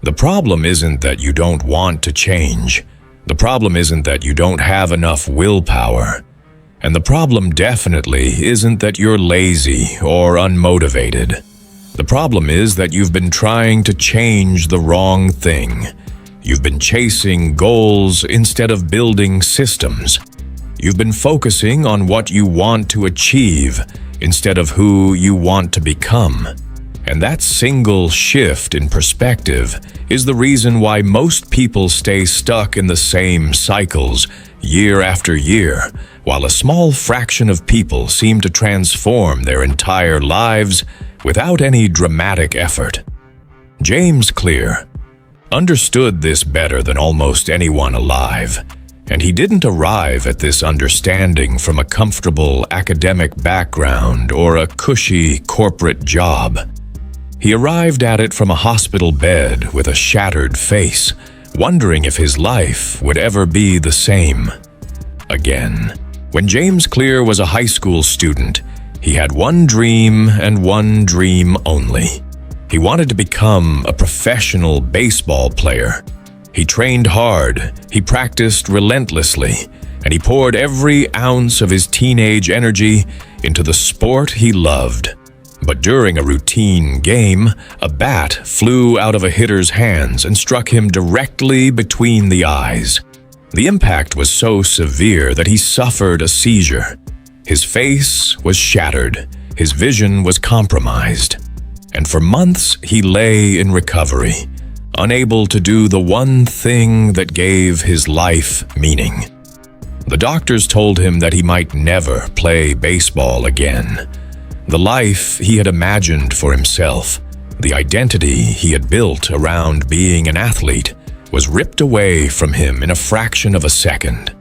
The problem isn't that you don't want to change. The problem isn't that you don't have enough willpower. And the problem definitely isn't that you're lazy or unmotivated. The problem is that you've been trying to change the wrong thing. You've been chasing goals instead of building systems. You've been focusing on what you want to achieve instead of who you want to become. And that single shift in perspective is the reason why most people stay stuck in the same cycles year after year, while a small fraction of people seem to transform their entire lives without any dramatic effort. James Clear understood this better than almost anyone alive, and he didn't arrive at this understanding from a comfortable academic background or a cushy corporate job. He arrived at it from a hospital bed with a shattered face, wondering if his life would ever be the same again. When James Clear was a high school student, he had one dream and one dream only. He wanted to become a professional baseball player. He trained hard, he practiced relentlessly, and he poured every ounce of his teenage energy into the sport he loved. But during a routine game, a bat flew out of a hitter's hands and struck him directly between the eyes. The impact was so severe that he suffered a seizure. His face was shattered, his vision was compromised, and for months he lay in recovery, unable to do the one thing that gave his life meaning. The doctors told him that he might never play baseball again. The life he had imagined for himself, the identity he had built around being an athlete, was ripped away from him in a fraction of a second.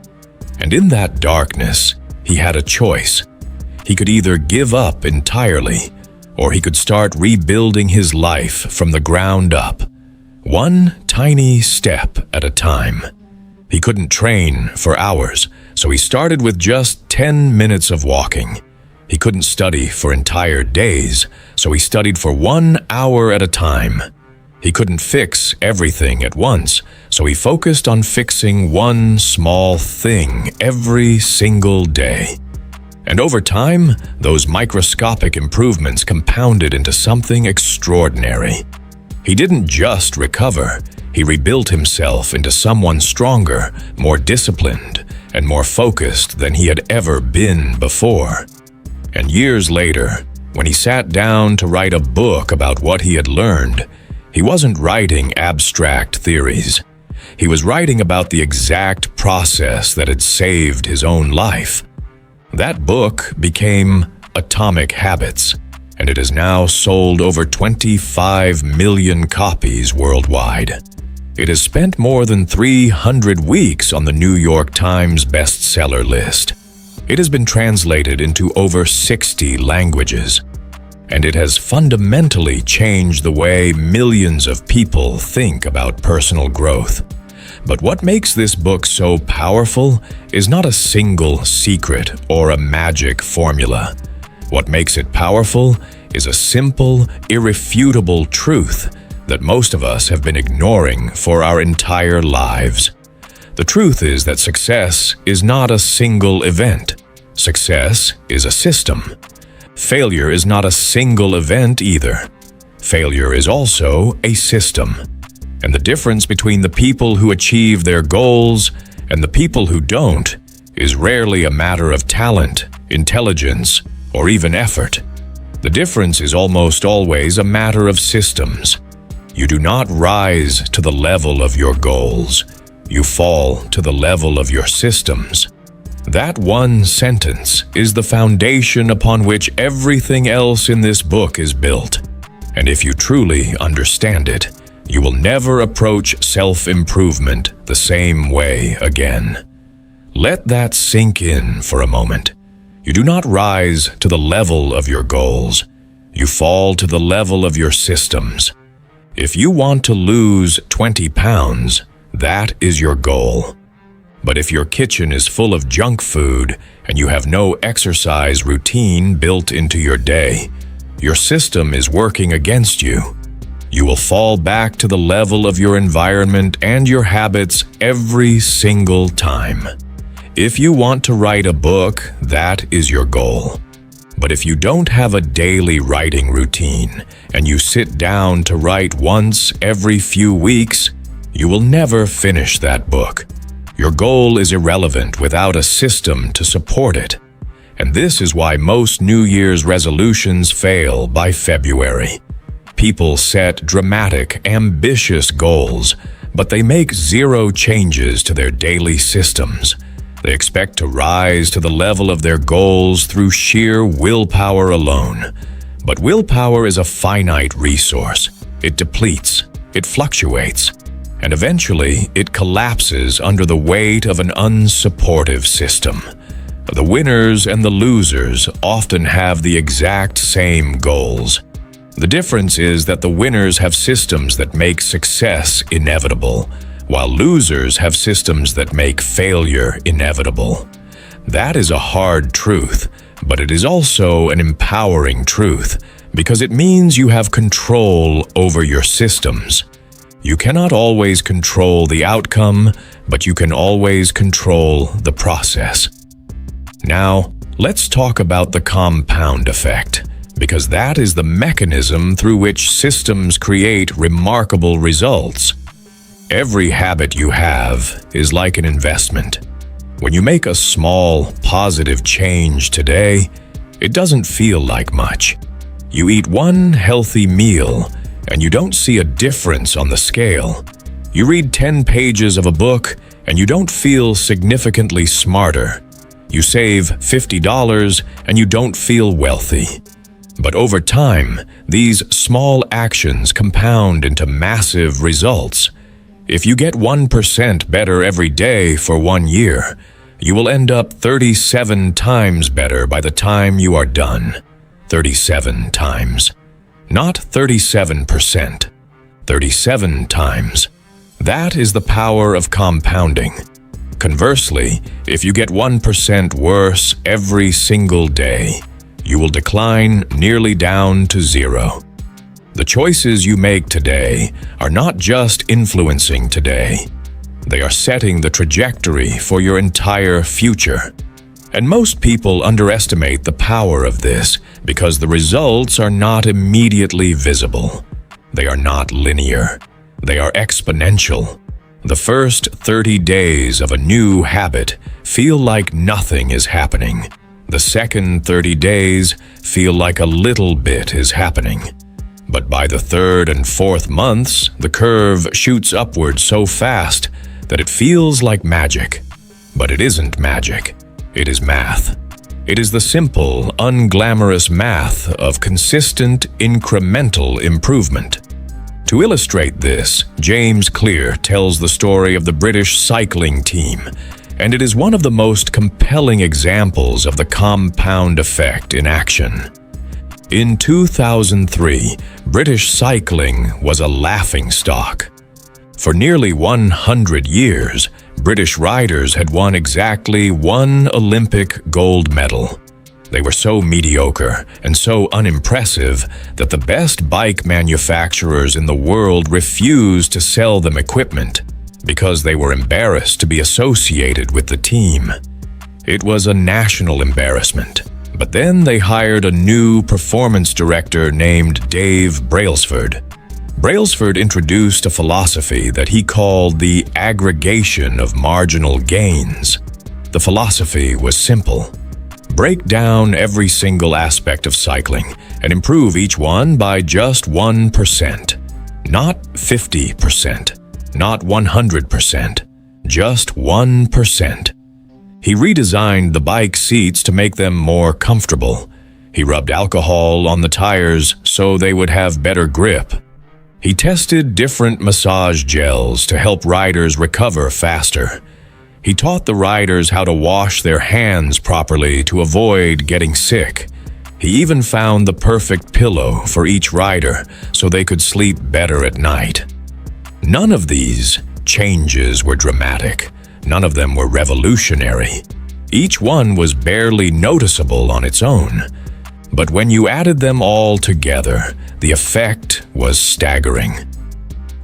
And in that darkness, he had a choice. He could either give up entirely, or he could start rebuilding his life from the ground up, one tiny step at a time. He couldn't train for hours, so he started with just 10 minutes of walking. He couldn't study for entire days, so he studied for 1 hour at a time. He couldn't fix everything at once, so he focused on fixing one small thing every single day. And over time, those microscopic improvements compounded into something extraordinary. He didn't just recover, he rebuilt himself into someone stronger, more disciplined, and more focused than he had ever been before. And years later, when he sat down to write a book about what he had learned, he wasn't writing abstract theories. He was writing about the exact process that had saved his own life. That book became Atomic Habits, and it has now sold over 25 million copies worldwide. It has spent more than 300 weeks on the New York Times bestseller list. It has been translated into over 60 languages, and it has fundamentally changed the way millions of people think about personal growth. But what makes this book so powerful is not a single secret or a magic formula. What makes it powerful is a simple, irrefutable truth that most of us have been ignoring for our entire lives. The truth is that success is not a single event. Success is a system. Failure is not a single event either. Failure is also a system. And the difference between the people who achieve their goals and the people who don't is rarely a matter of talent, intelligence, or even effort. The difference is almost always a matter of systems. You do not rise to the level of your goals. You fall to the level of your systems. That one sentence is the foundation upon which everything else in this book is built. And if you truly understand it, you will never approach self-improvement the same way again. Let that sink in for a moment. You do not rise to the level of your goals. You fall to the level of your systems. If you want to lose 20 pounds, that is your goal. But if your kitchen is full of junk food and you have no exercise routine built into your day, your system is working against you. You will fall back to the level of your environment and your habits every single time. If you want to write a book, that is your goal. But if you don't have a daily writing routine and you sit down to write once every few weeks, you will never finish that book. Your goal is irrelevant without a system to support it. And this is why most New Year's resolutions fail by February. People set dramatic, ambitious goals, but they make zero changes to their daily systems. They expect to rise to the level of their goals through sheer willpower alone. But willpower is a finite resource. It depletes, it fluctuates, and eventually it collapses under the weight of an unsupportive system. The winners and the losers often have the exact same goals. The difference is that the winners have systems that make success inevitable, while losers have systems that make failure inevitable. That is a hard truth, but it is also an empowering truth, because it means you have control over your systems. You cannot always control the outcome, but you can always control the process. Now, let's talk about the compound effect, because that is the mechanism through which systems create remarkable results. Every habit you have is like an investment. When you make a small, positive change today, it doesn't feel like much. You eat one healthy meal, and you don't see a difference on the scale. You read 10 pages of a book, and you don't feel significantly smarter. You save $50, and you don't feel wealthy. But over time, these small actions compound into massive results. If you get 1% better every day for 1 year, you will end up 37 times better by the time you are done. 37 times. Not 37%. 37 times. That is the power of compounding. Conversely, if you get 1% worse every single day, you will decline nearly down to zero. The choices you make today are not just influencing today. They are setting the trajectory for your entire future. And most people underestimate the power of this because the results are not immediately visible. They are not linear. They are exponential. The first 30 days of a new habit feel like nothing is happening. The second 30 days feel like a little bit is happening. But by the third and fourth months, the curve shoots upward so fast that it feels like magic. But it isn't magic. It is math. It is the simple, unglamorous math of consistent, incremental improvement. To illustrate this, James Clear tells the story of the British cycling team, and it is one of the most compelling examples of the compound effect in action. In 2003, British cycling was a laughingstock. For nearly 100 years, British riders had won exactly one Olympic gold medal. They were so mediocre and so unimpressive that the best bike manufacturers in the world refused to sell them equipment because they were embarrassed to be associated with the team. It was a national embarrassment. But then they hired a new performance director named Dave Brailsford. Brailsford introduced a philosophy that he called the aggregation of marginal gains. The philosophy was simple. Break down every single aspect of cycling and improve each one by just 1%. Not 50%, not 100%, just 1%. He redesigned the bike seats to make them more comfortable. He rubbed alcohol on the tires so they would have better grip. He tested different massage gels to help riders recover faster. He taught the riders how to wash their hands properly to avoid getting sick. He even found the perfect pillow for each rider so they could sleep better at night. None of these changes were dramatic. None of them were revolutionary. Each one was barely noticeable on its own. But when you added them all together, the effect was staggering.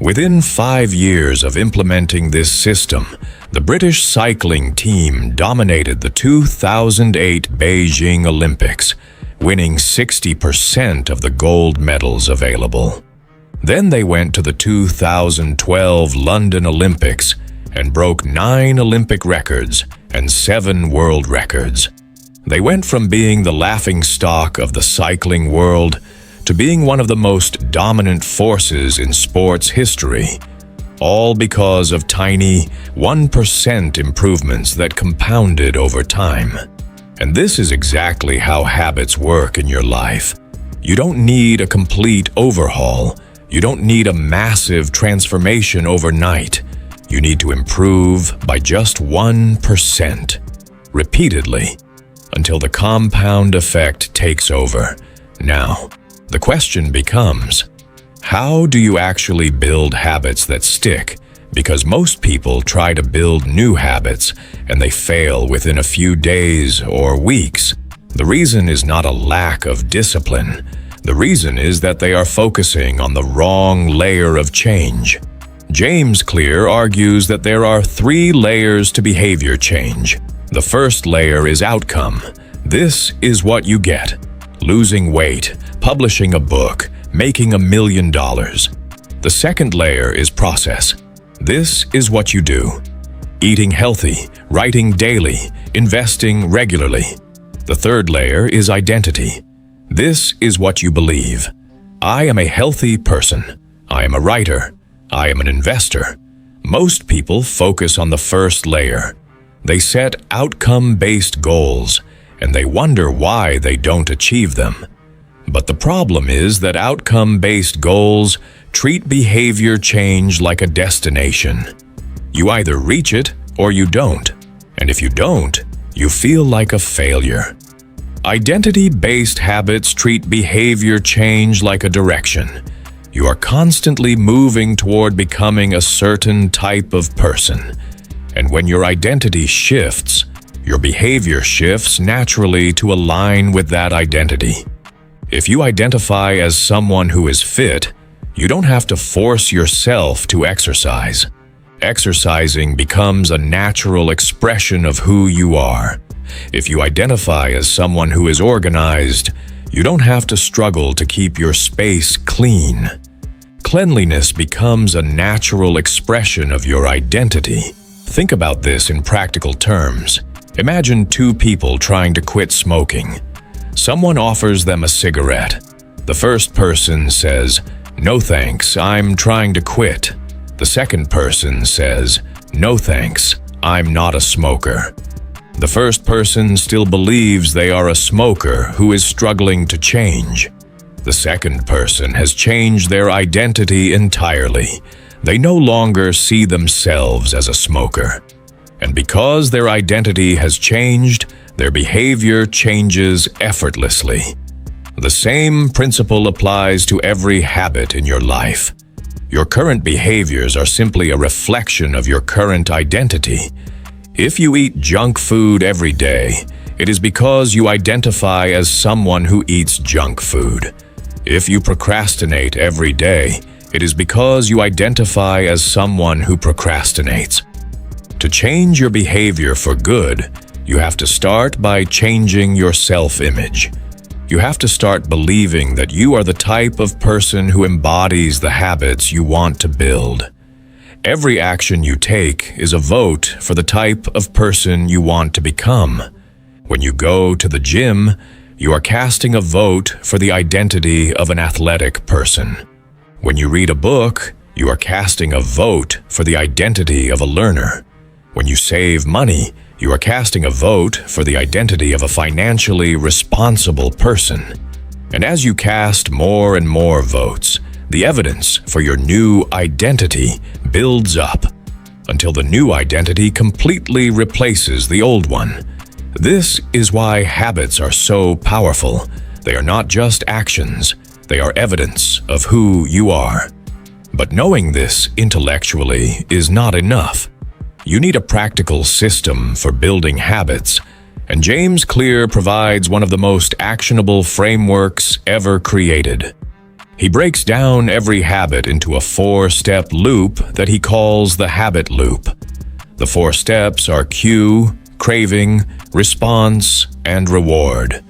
Within 5 years of implementing this system, the British cycling team dominated the 2008 Beijing Olympics, winning 60% of the gold medals available. Then they went to the 2012 London Olympics and broke 9 Olympic records and 7 world records. They went from being the laughingstock of the cycling world to being one of the most dominant forces in sports history, all because of tiny 1% improvements that compounded over time. And this is exactly how habits work in your life. You don't need a complete overhaul. You don't need a massive transformation overnight. You need to improve by just 1%, repeatedly, until the compound effect takes over. Now, the question becomes, how do you actually build habits that stick? Because most people try to build new habits and they fail within a few days or weeks. The reason is not a lack of discipline. The reason is that they are focusing on the wrong layer of change. James Clear argues that there are 3 layers to behavior change. The first layer is outcome. This is what you get: losing weight, publishing a book, making $1 million. The second layer is process. This is what you do: eating healthy, writing daily, investing regularly. The third layer is identity. This is what you believe. I am a healthy person. I am a writer. I am an investor. Most people focus on the first layer. They set outcome-based goals, and they wonder why they don't achieve them. But the problem is that outcome-based goals treat behavior change like a destination. You either reach it or you don't, and if you don't, you feel like a failure. Identity-based habits treat behavior change like a direction. You are constantly moving toward becoming a certain type of person. And when your identity shifts, your behavior shifts naturally to align with that identity. If you identify as someone who is fit, you don't have to force yourself to exercise. Exercising becomes a natural expression of who you are. If you identify as someone who is organized, you don't have to struggle to keep your space clean. Cleanliness becomes a natural expression of your identity. Think about this in practical terms. Imagine 2 people trying to quit smoking. Someone offers them a cigarette. The first person says, "No thanks, I'm trying to quit." The second person says, "No thanks, I'm not a smoker." The first person still believes they are a smoker who is struggling to change. The second person has changed their identity entirely. They no longer see themselves as a smoker. And because their identity has changed, their behavior changes effortlessly. The same principle applies to every habit in your life. Your current behaviors are simply a reflection of your current identity. If you eat junk food every day, it is because you identify as someone who eats junk food. If you procrastinate every day, it is because you identify as someone who procrastinates. To change your behavior for good, you have to start by changing your self-image. You have to start believing that you are the type of person who embodies the habits you want to build. Every action you take is a vote for the type of person you want to become. When you go to the gym, you are casting a vote for the identity of an athletic person. When you read a book, you are casting a vote for the identity of a learner. When you save money, you are casting a vote for the identity of a financially responsible person. And as you cast more and more votes, the evidence for your new identity builds up until the new identity completely replaces the old one. This is why habits are so powerful. They are not just actions, they are evidence of who you are. But knowing this intellectually is not enough. You need a practical system for building habits, And James Clear provides one of the most actionable frameworks ever created. He breaks down every habit into a 4-step loop that he calls the habit loop. The 4 steps are cue, craving, response, and reward.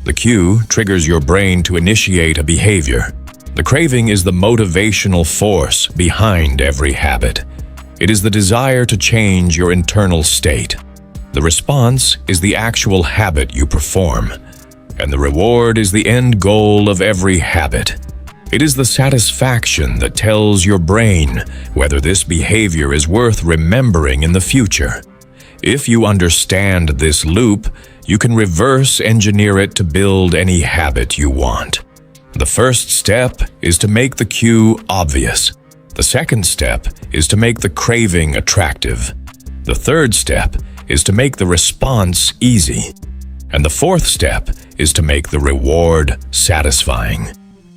The cue triggers your brain to initiate a behavior. The craving is the motivational force behind every habit. It is the desire to change your internal state. The response is the actual habit you perform, and the reward is the end goal of every habit. It is the satisfaction that tells your brain whether this behavior is worth remembering in the future. If you understand this loop, you can reverse engineer it to build any habit you want. The first step is to make the cue obvious. The second step is to make the craving attractive. The third step is to make the response easy. And the fourth step is to make the reward satisfying.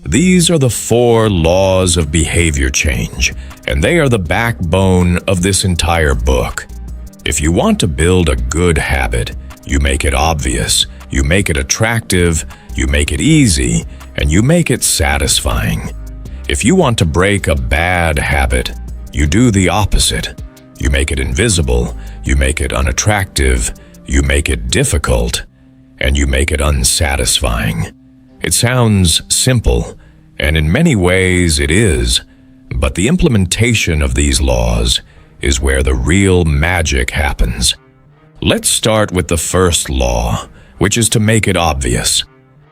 These are the 4 laws of behavior change, and they are the backbone of this entire book. If you want to build a good habit, you make it obvious, you make it attractive, you make it easy, and you make it satisfying. If you want to break a bad habit, you do the opposite. You make it invisible, you make it unattractive, you make it difficult, and you make it unsatisfying. It sounds simple, and in many ways it is, but the implementation of these laws is where the real magic happens. Let's start with the first law, which is to make it obvious.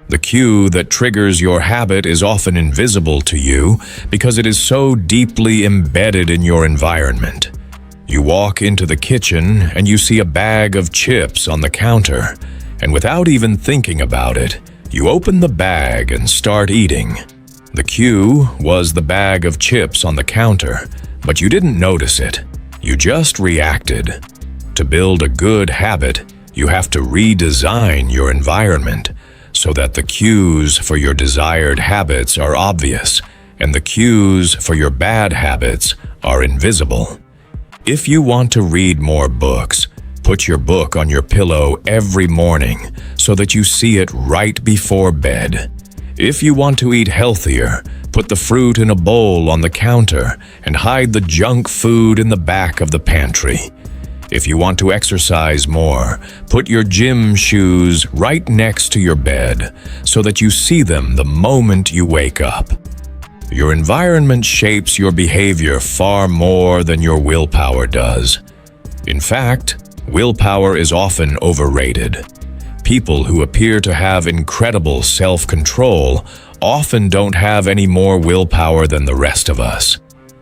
The cue that triggers your habit is often invisible to you because it is so deeply embedded in your environment. You walk into the kitchen and you see a bag of chips on the counter, and without even thinking about it, you open the bag and start eating. The cue was the bag of chips on the counter, but you didn't notice it. You just reacted. To build a good habit, you have to redesign your environment so that the cues for your desired habits are obvious and the cues for your bad habits are invisible. If you want to read more books, put your book on your pillow every morning so that you see it right before bed. If you want to eat healthier, put the fruit in a bowl on the counter and hide the junk food in the back of the pantry. If you want to exercise more, put your gym shoes right next to your bed so that you see them the moment you wake up. Your environment shapes your behavior far more than your willpower does. In fact, willpower is often overrated. People who appear to have incredible self-control often don't have any more willpower than the rest of us.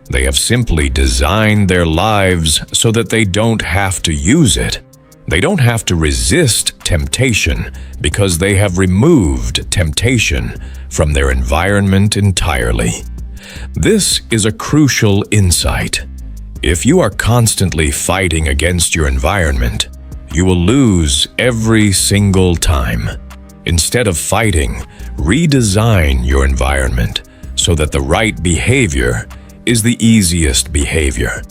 They have simply designed their lives so that they don't have to use it. They don't have to resist temptation because they have removed temptation from their environment entirely. This is a crucial insight. If you are constantly fighting against your environment, you will lose every single time. Instead of fighting, redesign your environment so that the right behavior is the easiest behavior.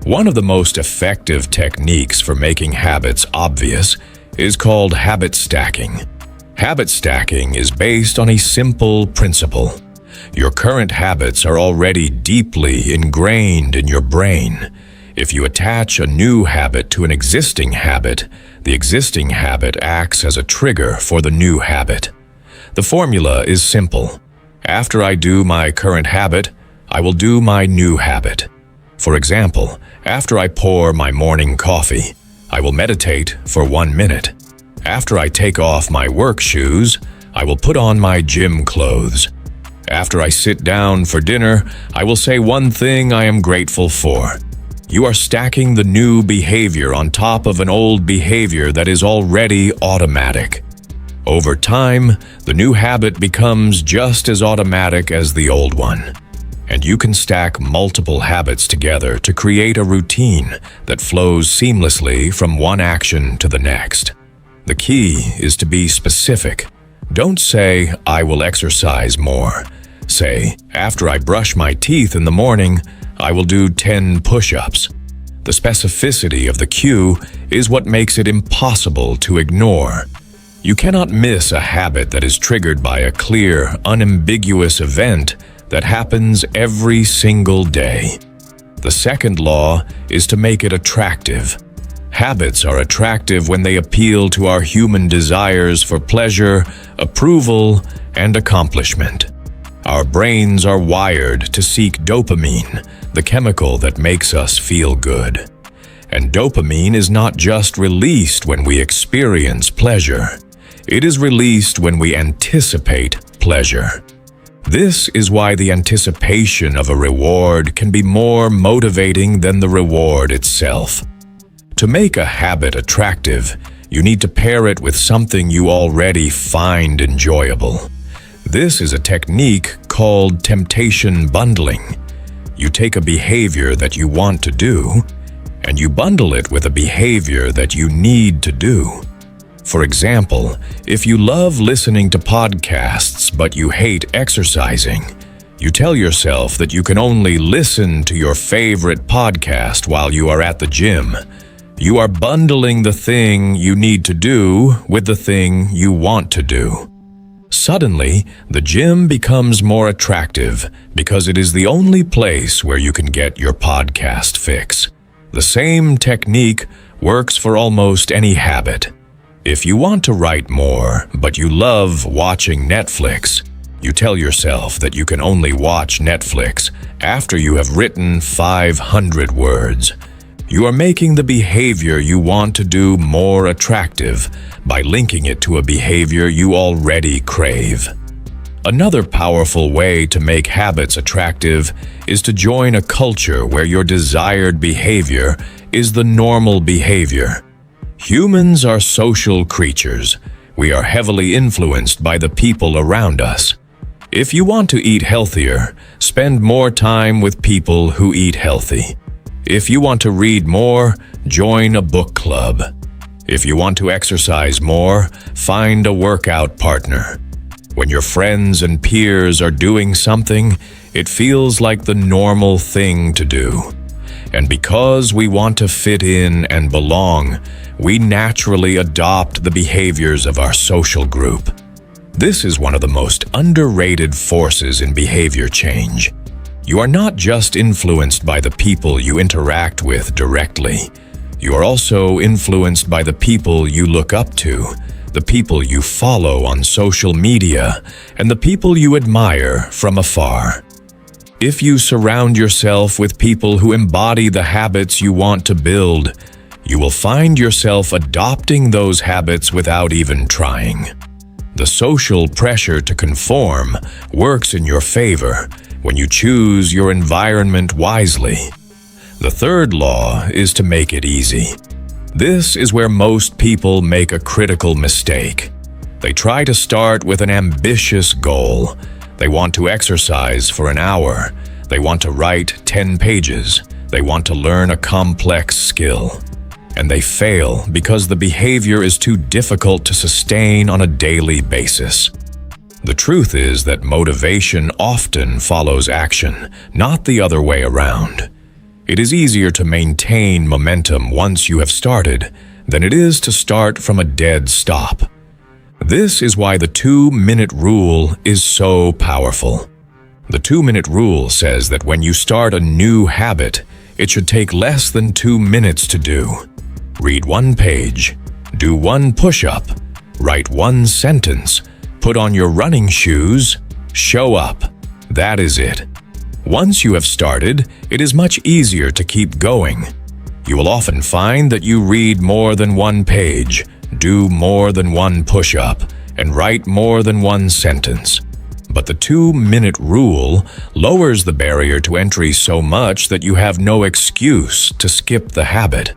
One of the most effective techniques for making habits obvious is called habit stacking. Habit stacking is based on a simple principle. Your current habits are already deeply ingrained in your brain. If you attach a new habit to an existing habit, the existing habit acts as a trigger for the new habit. The formula is simple. After I do my current habit, I will do my new habit. For example, after I pour my morning coffee, I will meditate for 1 minute. After I take off my work shoes, I will put on my gym clothes. After I sit down for dinner, I will say one thing I am grateful for. You are stacking the new behavior on top of an old behavior that is already automatic. Over time, the new habit becomes just as automatic as the old one. And you can stack multiple habits together to create a routine that flows seamlessly from one action to the next. The key is to be specific. Don't say, "I will exercise more." Say, "After I brush my teeth in the morning, I will do 10 push-ups." The specificity of the cue is what makes it impossible to ignore. You cannot miss a habit that is triggered by a clear, unambiguous event that happens every single day. The second law is to make it attractive. Habits are attractive when they appeal to our human desires for pleasure, approval, and accomplishment. Our brains are wired to seek dopamine, the chemical that makes us feel good. And dopamine is not just released when we experience pleasure. It is released when we anticipate pleasure. This is why the anticipation of a reward can be more motivating than the reward itself. To make a habit attractive, you need to pair it with something you already find enjoyable. This is a technique called temptation bundling. You take a behavior that you want to do, and you bundle it with a behavior that you need to do. For example, if you love listening to podcasts but you hate exercising, you tell yourself that you can only listen to your favorite podcast while you are at the gym. You are bundling the thing you need to do with the thing you want to do. Suddenly, the gym becomes more attractive because it is the only place where you can get your podcast fix. The same technique works for almost any habit. If you want to write more, but you love watching Netflix, you tell yourself that you can only watch Netflix after you have written 500 words. You are making the behavior you want to do more attractive by linking it to a behavior you already crave. Another powerful way to make habits attractive is to join a culture where your desired behavior is the normal behavior. Humans are social creatures. We are heavily influenced by the people around us. If you want to eat healthier, spend more time with people who eat healthy. If you want to read more, join a book club. If you want to exercise more, find a workout partner. When your friends and peers are doing something, it feels like the normal thing to do. And because we want to fit in and belong, we naturally adopt the behaviors of our social group. This is one of the most underrated forces in behavior change. You are not just influenced by the people you interact with directly. You are also influenced by the people you look up to, the people you follow on social media, and the people you admire from afar. If you surround yourself with people who embody the habits you want to build, you will find yourself adopting those habits without even trying. The social pressure to conform works in your favor when you choose your environment wisely. The third law is to make it easy. This is where most people make a critical mistake. They try to start with an ambitious goal. They want to exercise for an hour. They want to write 10 pages. They want to learn a complex skill. And they fail because the behavior is too difficult to sustain on a daily basis. The truth is that motivation often follows action, not the other way around. It is easier to maintain momentum once you have started than it is to start from a dead stop. This is why the 2-minute rule is so powerful. The 2-minute rule says that when you start a new habit, it should take less than 2 minutes to do. Read 1 page, do 1 push-up, write 1 sentence, put on your running shoes, show up. That is it. Once you have started, it is much easier to keep going. You will often find that you read more than 1 page, do more than 1 push-up, and write more than 1 sentence. But the 2-minute rule lowers the barrier to entry so much that you have no excuse to skip the habit.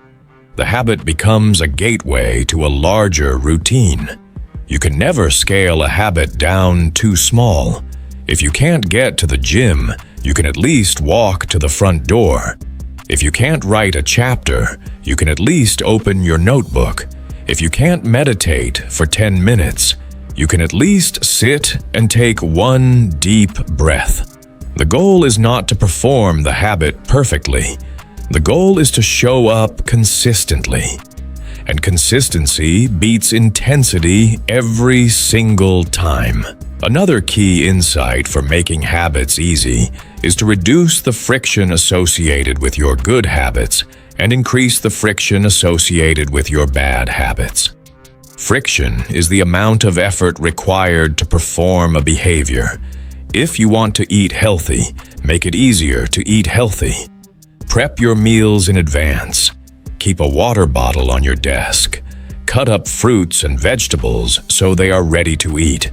The habit becomes a gateway to a larger routine. You can never scale a habit down too small. If you can't get to the gym, you can at least walk to the front door. If you can't write a chapter, you can at least open your notebook. If you can't meditate for 10 minutes, you can at least sit and take 1 deep breath. The goal is not to perform the habit perfectly. The goal is to show up consistently. And consistency beats intensity every single time. Another key insight for making habits easy is to reduce the friction associated with your good habits and increase the friction associated with your bad habits. Friction is the amount of effort required to perform a behavior. If you want to eat healthy, make it easier to eat healthy. Prep your meals in advance. Keep a water bottle on your desk. Cut up fruits and vegetables so they are ready to eat.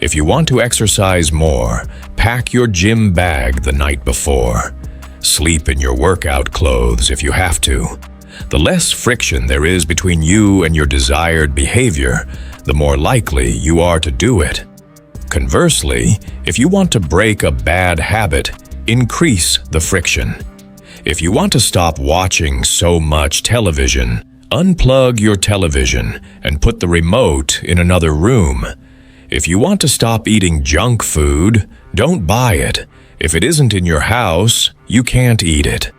If you want to exercise more, pack your gym bag the night before. Sleep in your workout clothes if you have to. The less friction there is between you and your desired behavior, the more likely you are to do it. Conversely, if you want to break a bad habit, increase the friction. If you want to stop watching so much television, unplug your television and put the remote in another room. If you want to stop eating junk food, don't buy it. If it isn't in your house, you can't eat it.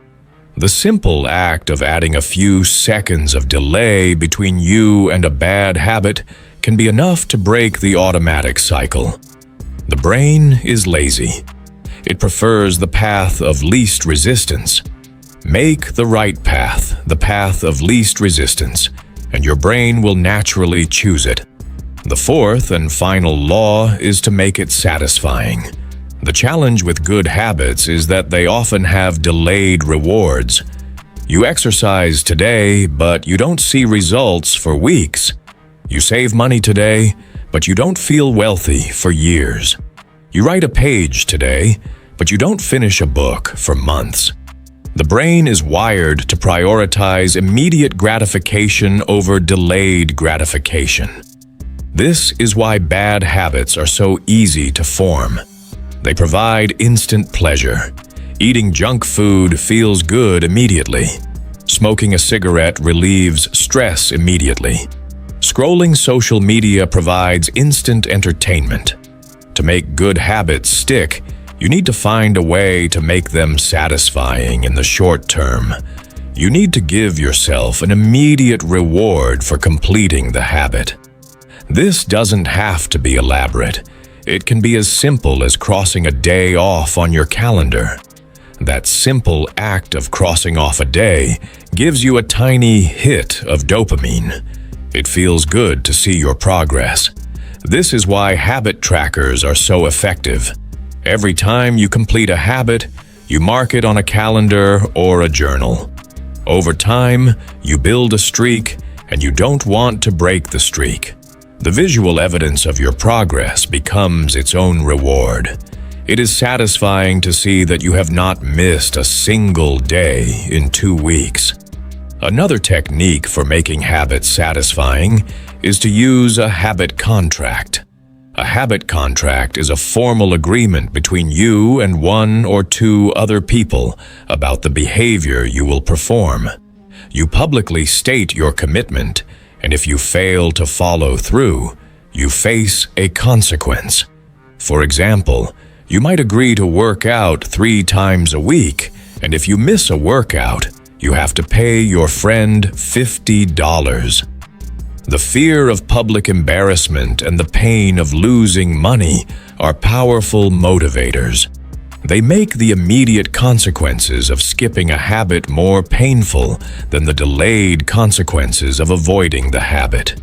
The simple act of adding a few seconds of delay between you and a bad habit can be enough to break the automatic cycle. The brain is lazy. It prefers the path of least resistance. Make the right path, the path of least resistance, and your brain will naturally choose it. The fourth and final law is to make it satisfying. The challenge with good habits is that they often have delayed rewards. You exercise today, but you don't see results for weeks. You save money today, but you don't feel wealthy for years. You write a page today, but you don't finish a book for months. The brain is wired to prioritize immediate gratification over delayed gratification. This is why bad habits are so easy to form. They provide instant pleasure. Eating junk food feels good immediately. Smoking a cigarette relieves stress immediately. Scrolling social media provides instant entertainment. To make good habits stick, you need to find a way to make them satisfying in the short term. You need to give yourself an immediate reward for completing the habit. This doesn't have to be elaborate. It can be as simple as crossing a day off on your calendar. That simple act of crossing off a day gives you a tiny hit of dopamine. It feels good to see your progress. This is why habit trackers are so effective. Every time you complete a habit, you mark it on a calendar or a journal. Over time, you build a streak, and you don't want to break the streak. The visual evidence of your progress becomes its own reward. It is satisfying to see that you have not missed a single day in 2 weeks. Another technique for making habits satisfying is to use a habit contract. A habit contract is a formal agreement between you and 1 or 2 other people about the behavior you will perform. You publicly state your commitment, and if you fail to follow through, you face a consequence. For example, you might agree to work out 3 times a week, and if you miss a workout, you have to pay your friend $50. The fear of public embarrassment and the pain of losing money are powerful motivators. They make the immediate consequences of skipping a habit more painful than the delayed consequences of avoiding the habit.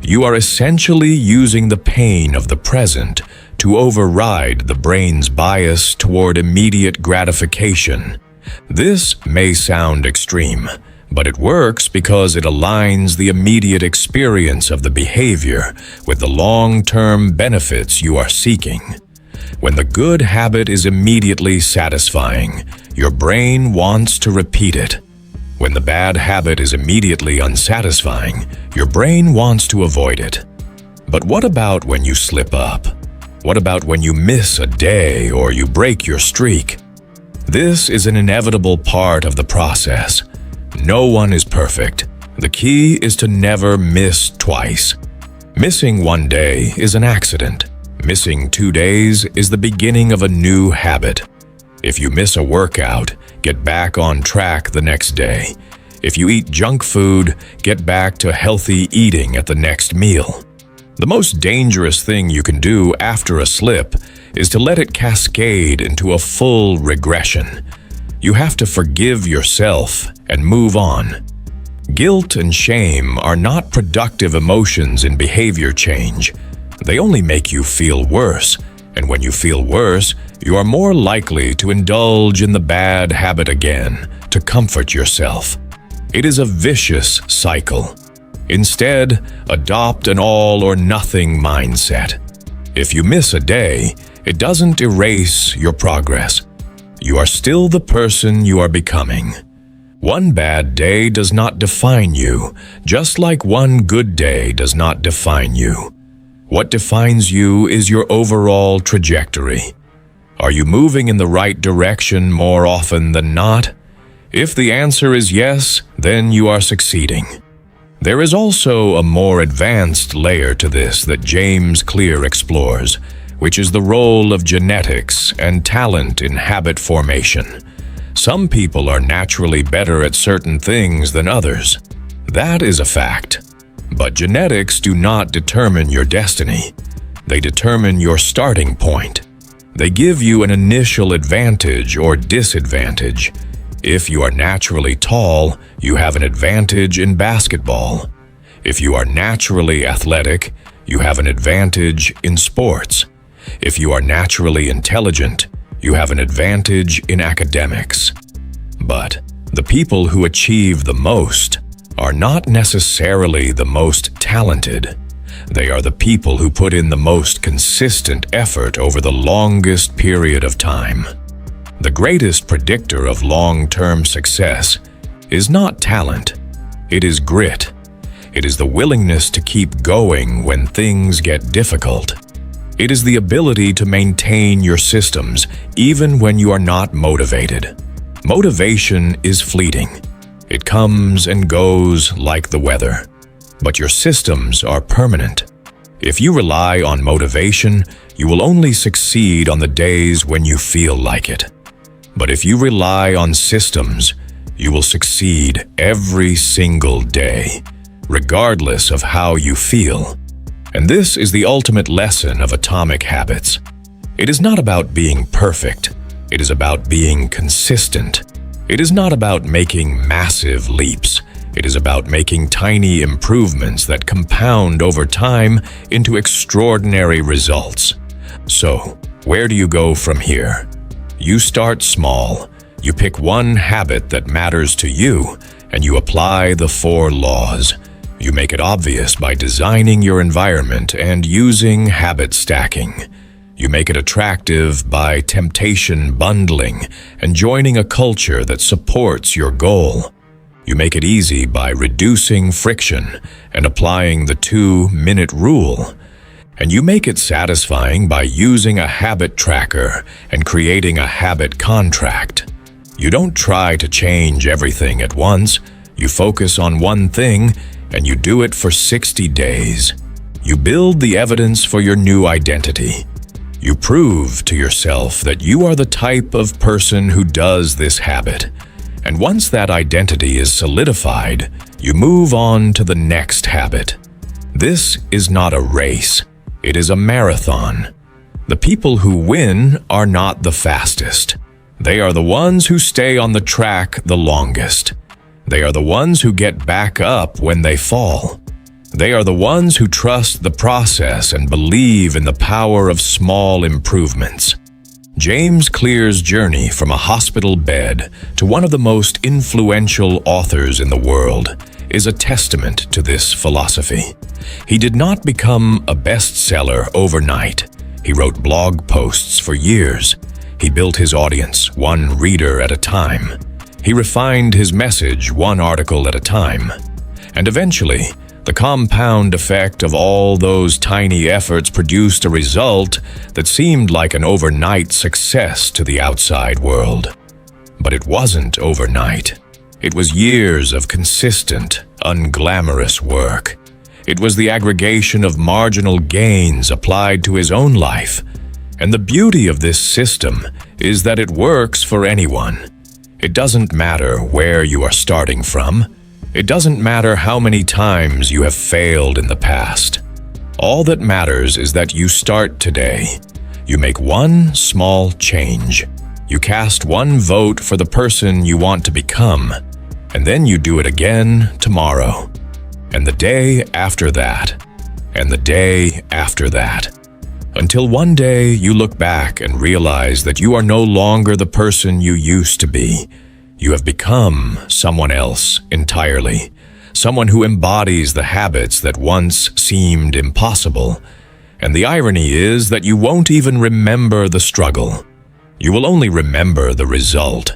You are essentially using the pain of the present to override the brain's bias toward immediate gratification. This may sound extreme, but it works because it aligns the immediate experience of the behavior with the long-term benefits you are seeking. When the good habit is immediately satisfying, your brain wants to repeat it. When the bad habit is immediately unsatisfying, your brain wants to avoid it. But what about when you slip up? What about when you miss a day or you break your streak? This is an inevitable part of the process. No one is perfect. The key is to never miss twice. Missing 1 day is an accident. Missing 2 days is the beginning of a new habit. If you miss a workout, get back on track the next day. If you eat junk food, get back to healthy eating at the next meal. The most dangerous thing you can do after a slip is to let it cascade into a full regression. You have to forgive yourself and move on. Guilt and shame are not productive emotions in behavior change. They only make you feel worse, and when you feel worse, you are more likely to indulge in the bad habit again to comfort yourself. It is a vicious cycle. Instead, adopt an all-or-nothing mindset. If you miss a day, it doesn't erase your progress. You are still the person you are becoming. One bad day does not define you, just like one good day does not define you. What defines you is your overall trajectory. Are you moving in the right direction more often than not? If the answer is yes, then you are succeeding. There is also a more advanced layer to this that James Clear explores, which is the role of genetics and talent in habit formation. Some people are naturally better at certain things than others. That is a fact. But genetics do not determine your destiny. They determine your starting point. They give you an initial advantage or disadvantage. If you are naturally tall, you have an advantage in basketball. If you are naturally athletic, you have an advantage in sports. If you are naturally intelligent, you have an advantage in academics. But the people who achieve the most are not necessarily the most talented. They are the people who put in the most consistent effort over the longest period of time. The greatest predictor of long-term success is not talent. It is grit. It is the willingness to keep going when things get difficult. It is the ability to maintain your systems even when you are not motivated. Motivation is fleeting. It comes and goes like the weather. But your systems are permanent. If you rely on motivation, you will only succeed on the days when you feel like it. But if you rely on systems, you will succeed every single day, regardless of how you feel. And this is the ultimate lesson of atomic habits. It is not about being perfect. It is about being consistent. It is not about making massive leaps. It is about making tiny improvements that compound over time into extraordinary results. So, where do you go from here? You start small. You pick one habit that matters to you, and you apply the 4 laws. You make it obvious by designing your environment and using habit stacking. You make it attractive by temptation bundling and joining a culture that supports your goal. You make it easy by reducing friction and applying the 2-minute rule. And you make it satisfying by using a habit tracker and creating a habit contract. You don't try to change everything at once. You focus on one thing and you do it for 60 days. You build the evidence for your new identity. You prove to yourself that you are the type of person who does this habit. And once that identity is solidified, you move on to the next habit. This is not a race. It is a marathon. The people who win are not the fastest. They are the ones who stay on the track the longest. They are the ones who get back up when they fall. They are the ones who trust the process and believe in the power of small improvements. James Clear's journey from a hospital bed to one of the most influential authors in the world is a testament to this philosophy. He did not become a bestseller overnight. He wrote blog posts for years. He built his audience one reader at a time. He refined his message one article at a time. And eventually, the compound effect of all those tiny efforts produced a result that seemed like an overnight success to the outside world. But it wasn't overnight. It was years of consistent, unglamorous work. It was the aggregation of marginal gains applied to his own life. And the beauty of this system is that it works for anyone. It doesn't matter where you are starting from. It doesn't matter how many times you have failed in the past. All that matters is that you start today. You make one small change. You cast one vote for the person you want to become, and then you do it again tomorrow, and the day after that, and the day after that, until one day you look back and realize that you are no longer the person you used to be. You have become someone else entirely, someone who embodies the habits that once seemed impossible. And the irony is that you won't even remember the struggle. You will only remember the result.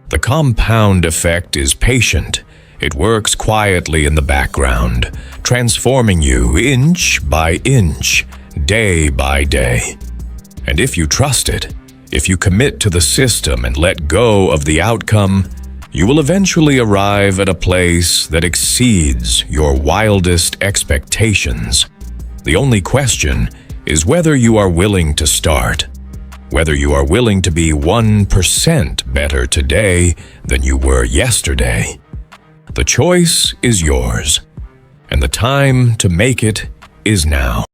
The compound effect is patient. It works quietly in the background, transforming you inch by inch, day by day. And if you trust it, if you commit to the system and let go of the outcome, you will eventually arrive at a place that exceeds your wildest expectations. The only question is whether you are willing to start, whether you are willing to be 1% better today than you were yesterday. The choice is yours, and the time to make it is now.